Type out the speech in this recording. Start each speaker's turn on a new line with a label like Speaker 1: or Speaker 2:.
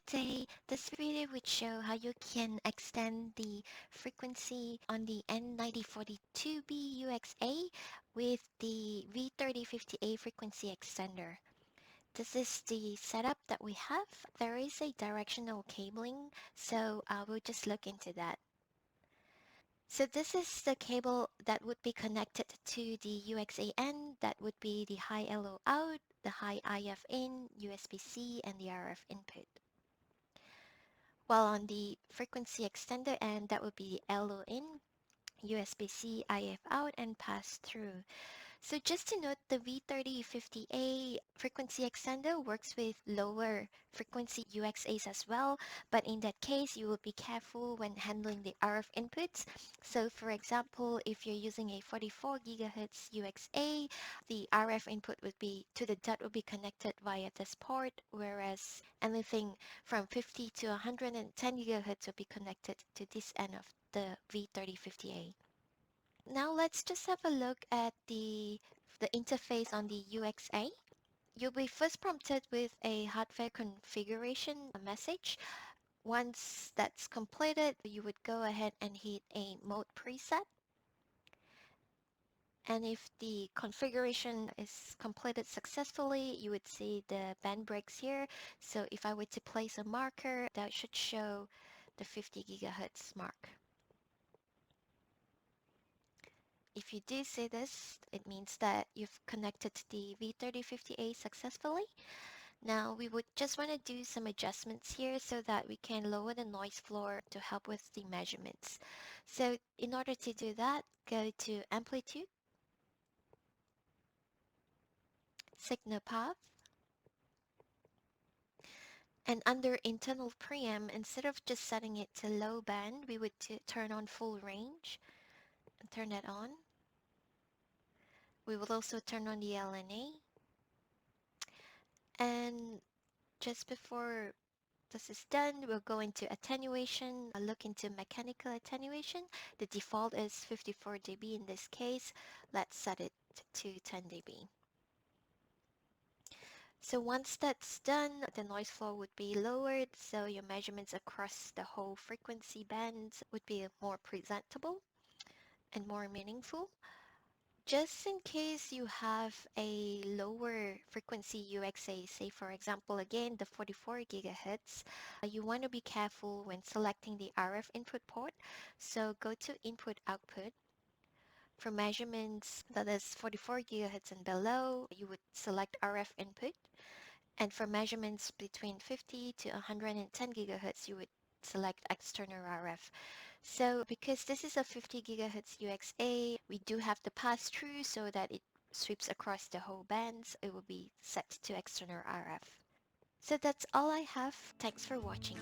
Speaker 1: Today, this video would show how you can extend the frequency on the N9042B UXA with the V3050A frequency extender. This is the setup that we have. There is a directional cabling, so we'll just look into that. So this is the cable that would be connected to the UXA N, that would be the high LO out, the high IF in, USB-C, and the RF input. While on the frequency extender end, that would be LO in, USB-C, IF out, and pass through. So just to note, the V3050A frequency extender works with lower frequency UXAs as well, but in that case, you will be careful when handling the RF inputs. So for example, if you're using a 44 GHz UXA, the RF input would be to the dot would be connected via this port, whereas anything from 50 to 110 GHz will be connected to this end of the V3050A. Now let's just have a look at the interface on the UXA. You'll be first prompted with a hardware configuration message. Once that's completed, you would go ahead and hit a mode preset. And if the configuration is completed successfully, you would see the band breaks here. So if I were to place a marker, that should show the 50 gigahertz mark. If you do see this, it means that you've connected the V3050A successfully. Now we would just want to do some adjustments here so that we can lower the noise floor to help with the measurements. So in order to do that, go to Amplitude, Signal Path, and under Internal Preamp, instead of just setting it to low band, we would turn on full range and turn that on. We will also turn on the LNA. And just before this is done, we'll go into attenuation, look into mechanical attenuation. The default is 54 dB in this case. Let's set it to 10 dB. So once that's done, the noise floor would be lowered, so your measurements across the whole frequency bands would be more presentable and more meaningful. Just in case you have a lower frequency UXA, say for example again the 44 gigahertz, you want to be careful when selecting the RF input port. So go to Input Output. For measurements that is 44 gigahertz and below, you would select RF input. And for measurements between 50 to 110 gigahertz, you would select external RF. So because this is a 50 gigahertz UXA, we do have the pass-through so that it sweeps across the whole bands. It will be set to external RF. So that's all I have. Thanks for watching.